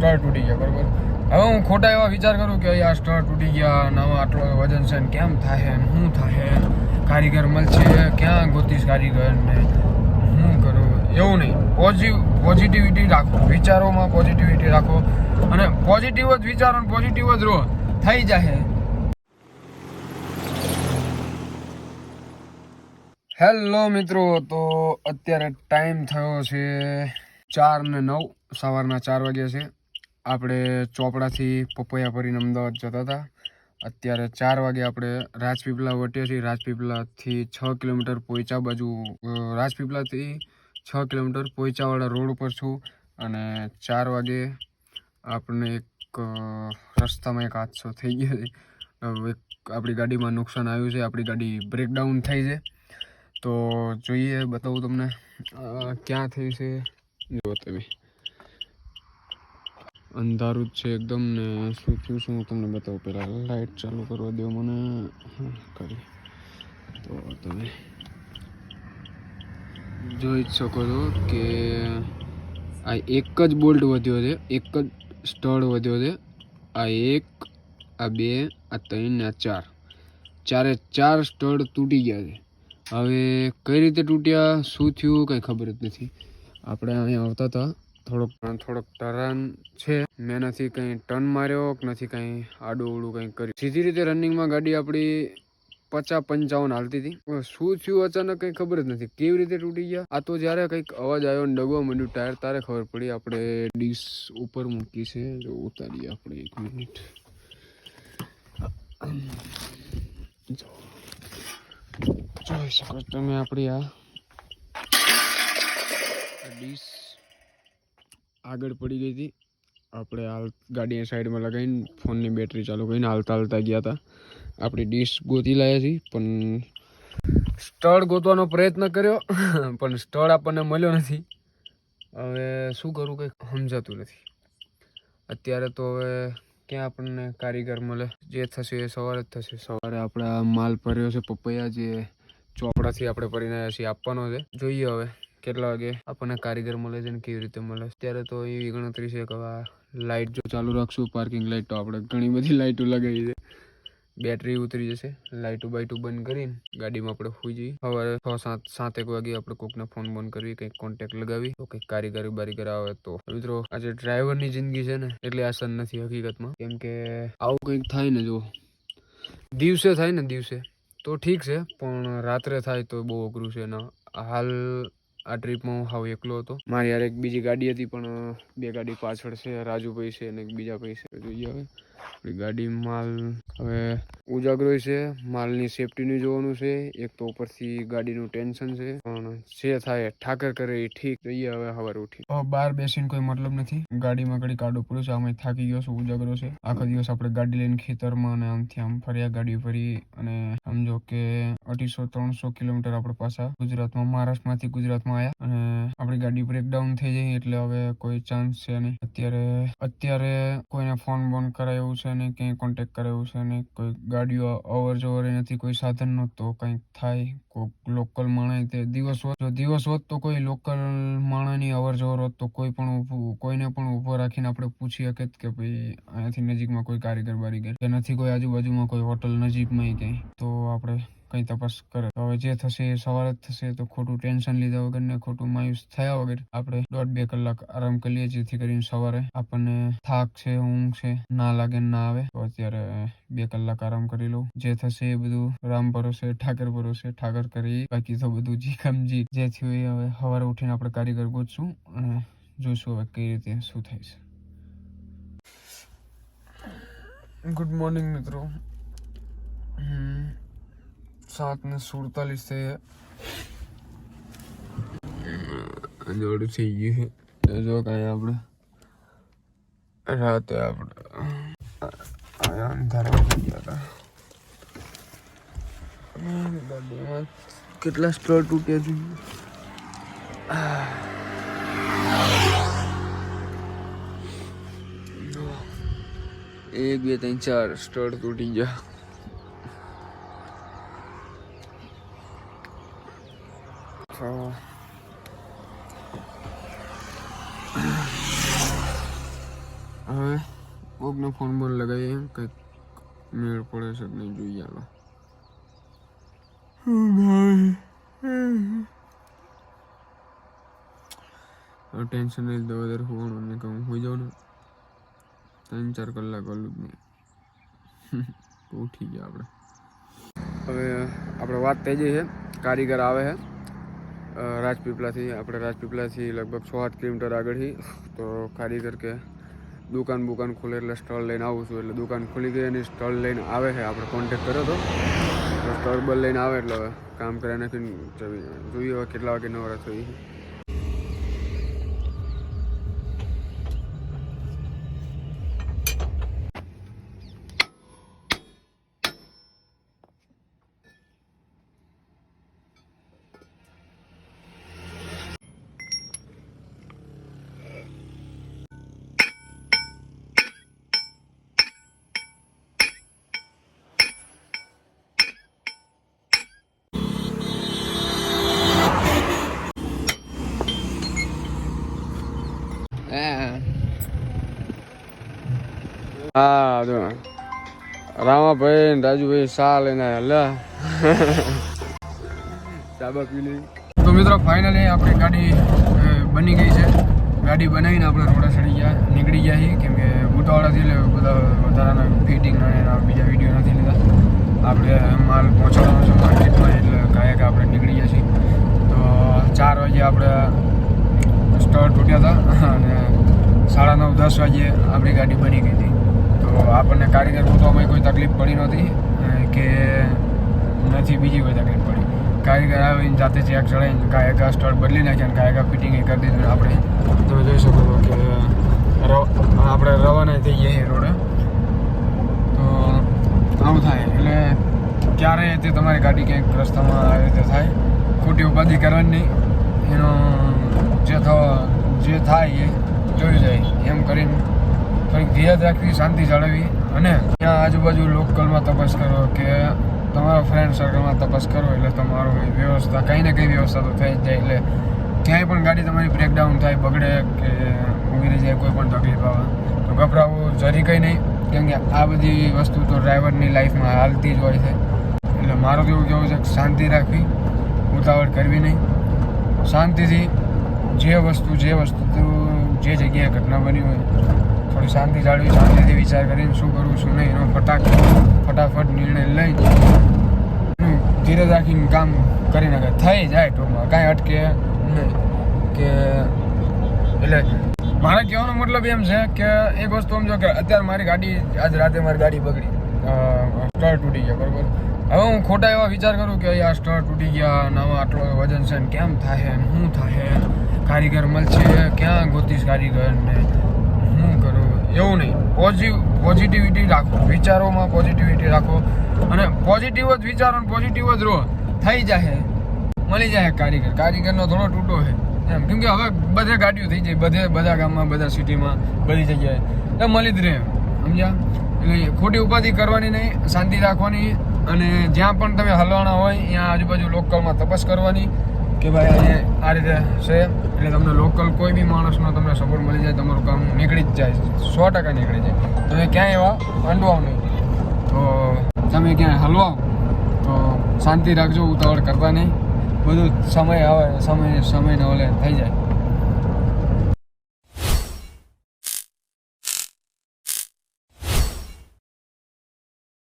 Star તૂટી ગયા બરાબર. હવે હું ખોટા એવા વિચાર કરું કે આ સ્ટાર તૂટી ગયા, નવા આટલો વજન છે ને કેમ થાય ને શું થાય, કારીગર મળશે ક્યાં ગોતીશ કારીગર ને શું કરું, એવું નહીં. પોઝિટિવિટી રાખો, વિચારોમાં પોઝિટિવિટી રાખો અને પોઝિટિવ જ વિચારો ને પોઝિટિવ જ રહો, થઈ જાય. હેલો મિત્રો, તો અત્યારે ટાઈમ થયો છે 4:09, સવારના 4 વાગ્યા છે. આપણે ચોપડાથી પપૈયા ભરીને અમદાવાદ જતા હતા. અત્યારે 4 વાગે આપણે રાજપીપળા વટ્યા છીએ. રાજપીપળાથી 6 કિલોમીટર પોઈચા બાજુ, રાજપીપળાથી 6 કિલોમીટર પોઈચાવાળા રોડ ઉપર છું. અને 4 વાગે આપણને એક રસ્તામાં એક હાદસો થઈ ગયો છે. આપણી ગાડીમાં નુકસાન આવ્યું છે, આપણી ગાડી બ્રેકડાઉન થઈ છે. તો જોઈએ, બતાવું તમને ક્યાં થયું છે. જો તમે અંધારું જ છે એકદમ ને શું થયું છે હું તમને બતાવું. પહેલાં લાઇટ ચાલુ કરવા દો મને, કરી. તો તમે જોઈ જ શકો છો કે આ એક જ બોલ્ટ વધ્યો છે, એક જ સ્ટડ વધ્યો છે. આ 1, આ 2, આ 3 ને આ 4, ચારે 4 સ્ટડ તૂટી ગયા છે. હવે કઈ રીતે તૂટ્યા, શું થયું, કંઈ ખબર જ નથી. આપણે અહીંયા આવતા હતા, થોડોક ટર્ન છે, મેં નથી કંઈ ટર્ન માર્યો કે નથી કંઈ આડું અવડું કંઈ કર્યું. સીધી રીતે રનિંગમાં ગાડી આપણી 50-55 હાલતી હતી. શું થયું અચાનક કંઈ ખબર જ નથી, કેવી રીતે તૂટી ગયા. આ તો જ્યારે કંઈક અવાજ આવ્યો ને ડગવા માંડ્યું ટાયર, તારે ખબર પડી. આપણે ડીશ ઉપર મૂકી છે, જો ઉતારીએ આપણે 1 મિનિટ. જોઈ શકો તમે આપણી આ ડીશ આગળ પડી ગઈ હતી. આપણે હાલ ગાડીની સાઈડમાં લગાવીને ફોનની બેટરી ચાલુ કરીને હાલતા ગયા હતા. આપણી ડીશ ગોતી લાવ્યા છીએ, પણ સ્ટડ ગોતવાનો પ્રયત્ન કર્યો પણ સ્ટડ આપણને મળ્યો નથી. હવે શું કરું કંઈ સમજાતું નથી અત્યારે. તો હવે ક્યાં આપણને કારીગર મળે, જે થશે એ સવારે જ થશે. સવારે આપણે આ માલ ભર્યો છે પપૈયા, જે ચોપડાથી આપણે ભરીને આવ્યા છીએ, આપવાનો છે. જોઈએ હવે કેટલા વાગે આપણને કારીગર મળે છે ને કેવી રીતે મળે. અત્યારે તો એવી ગણતરી છે કે હવે લાઇટ જો ચાલુ રાખશું, પાર્કિંગ લાઇટ, તો આપણે ઘણી બધી લાઇટો લગાવી છે. બેટરી ઉતરી જશે, લાઇટો બાઇટો બંધ કરીને ગાડીમાં આપણે સુઈ જઈએ. સવારે 6-7 વાગે આપણે કોકને ફોન બંધ કરવી, કંઈક કોન્ટેક્ટ લગાવી, તો કંઈક બારીગર આવે. તો મિત્રો, આજે ડ્રાઈવરની જિંદગી છે ને એટલે આસાન નથી હકીકતમાં. કેમ કે આવું કંઈક થાય ને, જો દિવસે થાય ને દિવસે તો ઠીક છે, પણ રાત્રે થાય તો બહુ અઘરું છે ને. હાલ આ ટ્રીપમાં હું હાવ એકલો હતો. મારી યાર એક બીજી ગાડી હતી, પણ 2 ગાડી પાછળ છે, રાજુભાઈ છે અને એક બીજા ભાઈ છે. જોઈએ હવે આપણી ગાડી માલ હવે ઉજાગરો છે, માલની સેફટીનું જોવાનું છે. એક તો ઉપરથી ગાડીનું ટેન્શન છે, પણ જે થાય ઠાકર કરે એ ઠીક. જોઈએ હવે સવારે ઉઠી. બહાર બેસીને કોઈ મતલબ નથી, ગાડીમાં ઘડી કાઢવું પડ્યું છે. આમાં થાકી ગયો છું, ઉજાગરો છે. આખો દિવસ આપણે ગાડી લઈને ખેતરમાં અને આમથી આમ ફર્યા, ગાડી ફરી, અને સમજો કે 250-300 કિલોમીટર આપણે પાછા ગુજરાતમાં, મહારાષ્ટ્રમાંથી ગુજરાતમાં આવ્યા. અને આપણી ગાડી બ્રેકડાઉન થઈ જાય એટલે હવે કોઈ ચાન્સ છે નહીં. અત્યારે કોઈને ફોન બોન કરાય એવું છે નહીં, ક્યાંય કોન્ટેક્ટ કરે એવું છે નહીં. કોઈ ગાડીઓ અવર જવર નથી, કોઈ સાધનનો. તો કંઈક થાય, કોઈ લોકલ માણસ, તે દિવસ હોત તો કોઈ લોકલ માણસની અવર જવર હોત તો કોઈને પણ ઊભો રાખીને આપણે પૂછી શકીએ કે ભાઈ અહીંયાથી નજીકમાં કોઈ કારીગર બારીગર કે નથી, કોઈ આજુબાજુમાં કોઈ હોટલ નજીકમાં ક્યાંય, તો આપણે કંઈ તપાસ કરે. હવે જે થશે એ સવારે જ થશે. તો ખોટું ટેન્શન લીધા વગર ને ખોટું માયુસ થયા વગર આપણે 1.5-2 કલાક આરામ કરીએ, જેથી કરીને સવારે આપણને થાક છે, ઊંઘ છે, ના લાગે ના આવે. તો અત્યારે 2 કલાક આરામ કરી લઉં. જે થશે એ બધું રામ ભરોસે, ઠાકર કરી. બાકી તો બધું જી ખમજી જે થયું એ હવે સવારે ઉઠીને આપણે કારીગર ગોતશું અને જોઈશું હવે કઈ રીતે શું થાય છે. ગુડ મોર્નિંગ મિત્રો. 7:47 થઈ જોડું થઈ ગયું છે. જો કાંઈ આપણે રાતે આપણે અંધારા થઈ ગયા હતા. ગાડીમાં કેટલા સ્ટડ તૂટ્યા છે. 1, 2, 3, 4 સ્ટડ તૂટી ગયા. હવે કોકનો ફોન બોન લગાવીએ, કંઈક મેળ પડે છે કે નહીં જોઈએ. હાલો ટેન્શન નહીં તો વધારે હોવાનું ને કહું હોઈ જાઉં ને 3-4 કલાક ઓલું જ નહીં. ઉઠી ગયા આપણે. હવે આપણે વાત થઈ જઈ છે. કારીગર આવે છે રાજપીપળાથી. આપણે રાજપીપળાથી લગભગ 6-8 કિલોમીટર આગળથી. તો કારીગર કે દુકાન ખુલે એટલે સ્ટોલ લઈને આવું છું. એટલે દુકાન ખુલી ગઈ અને સ્ટોલ લઈને આવે છે. આપણે કોન્ટેક્ટ કર્યો હતો તો સ્ટોલ બલ લઈને આવે એટલે હવે કામ કર્યા નથી. જોઈએ હવે કેટલા વાગે નવરા થઈ. હા જો રામાભાઈ ને રાજુભાઈ સા લઈને હલા ચાબા પી લઈ. તો મિત્રો ફાઇનલી આપણી ગાડી બની ગઈ છે. ગાડી બનાવીને આપણે રોડા ચડી ગયા નીકળી ગયા છીએ. કેમ કે ઉતાવળાથી એટલે બધા વધારાના ફિટિંગ અને બીજા વિડીયો નથી લીધા. આપણે માલ પહોંચાડવાનો છે માર્કેટમાં એટલે કાંઈક આપણે નીકળી ગયા છીએ. તો 4 વાગે આપણે સ્ટોર તૂટ્યા હતા અને 9:30-10 વાગે આપણી ગાડી બની ગઈ હતી. તો આપણને કારીગર ગોતવામાં કોઈ તકલીફ પડી નહોતી કે નથી બીજી કોઈ તકલીફ પડી. કારીગર આવીને જાતે ચેક ચડાવીને કાંઈક સ્ટોર બદલી નાખ્યા અને કાંઈક ફિટિંગ કરી દીધું. આપણે તમે જોઈ શકો છો કે આપણે રવાના થઈ જઈએ રોડે. તો આવું થાય એટલે ક્યારેય તે તમારી ગાડી ક્યાંક રસ્તામાં આવી રીતે થાય ખોટી ઉપાધિ કરવાની નહીં. એનો જે થાય એ જોઈ જાય એમ કરીને થોડીક ધીરજ રાખવી, શાંતિ જાળવવી અને ત્યાં આજુબાજુ લોકલમાં તપાસ કરો કે તમારા ફ્રેન્ડ સર્કલમાં તપાસ કરો એટલે તમારું વ્યવસ્થા કંઈ ને કંઈ વ્યવસ્થા તો થઈ જ જાય. એટલે ક્યાંય પણ ગાડી તમારી બ્રેકડાઉન થાય, બગડે કે ઊભી રહી જાય, કોઈ પણ તકલીફ આવે તો ગભરાવું જરી કંઈ નહીં. કેમ કે આ બધી વસ્તુ તો ડ્રાઈવરની લાઈફમાં હાલતી જ હોય છે. એટલે મારું તો એવું કહેવું છે કે શાંતિ રાખવી, ઉતાવળ કરવી નહીં. શાંતિથી જે વસ્તુ જે જગ્યાએ ઘટના બની હોય થોડી શાંતિ જાળવી, શાંતિથી વિચાર કરીને શું કરવું શું નહીં એનો ફટાફટ નિર્ણય લઈ ધીરે રાખીને કામ કરી નાખે. થઈ જાય ટૂંકમાં, કાંઈ અટકે નહીં. કે એટલે મારા કહેવાનો મતલબ એમ છે કે એક વસ્તુ સમજો કે અત્યારે મારી ગાડી આજ રાતે મારી ગાડી બગડી, સ્ટાર તૂટી ગયા બરાબર. હવે હું ખોટા એવા વિચાર કરું કે આ સ્ટાર તૂટી ગયા, નવા આટલો વજન છે ને કેમ થાય ને શું થાય, કારીગર મળશે ક્યાં ગોતીશ કારીગર ને શું કરું, એવું નહીં. પોઝિટિવિટી રાખો, વિચારોમાં પોઝિટિવિટી રાખો અને પોઝિટિવ જ વિચારો ને પોઝિટિવ જ રહો. થઈ જાય, મળી જાય કારીગરનો થોડો તૂટો છે એમ. કેમ કે હવે બધે ગાડીઓ થઈ જાય, બધા ગામમાં, બધા સિટીમાં, બધી જગ્યાએ એ મળી જ રહે, સમજ્યા. એટલે ખોટી ઉપાધિ કરવાની નહીં, શાંતિ રાખવાની અને જ્યાં પણ તમે હલવાના હોય ત્યાં આજુબાજુ લોકલમાં તપાસ કરવાની કે ભાઈ આ રીતે છે. એટલે તમને લોકલ કોઈ બી માણસનો તમને સપોર્ટ મળી જાય, તમારું કામ નીકળી જ જાય, 100% નીકળી જાય. તમે ક્યાંય એવા અંડવાઓ નહીં. તો તમે ક્યાંય હલવાઓ તો શાંતિ રાખજો, ઉતાવળ કરતા નહીં. બધું સમય આવે, સમયને ઓલે થઈ જાય.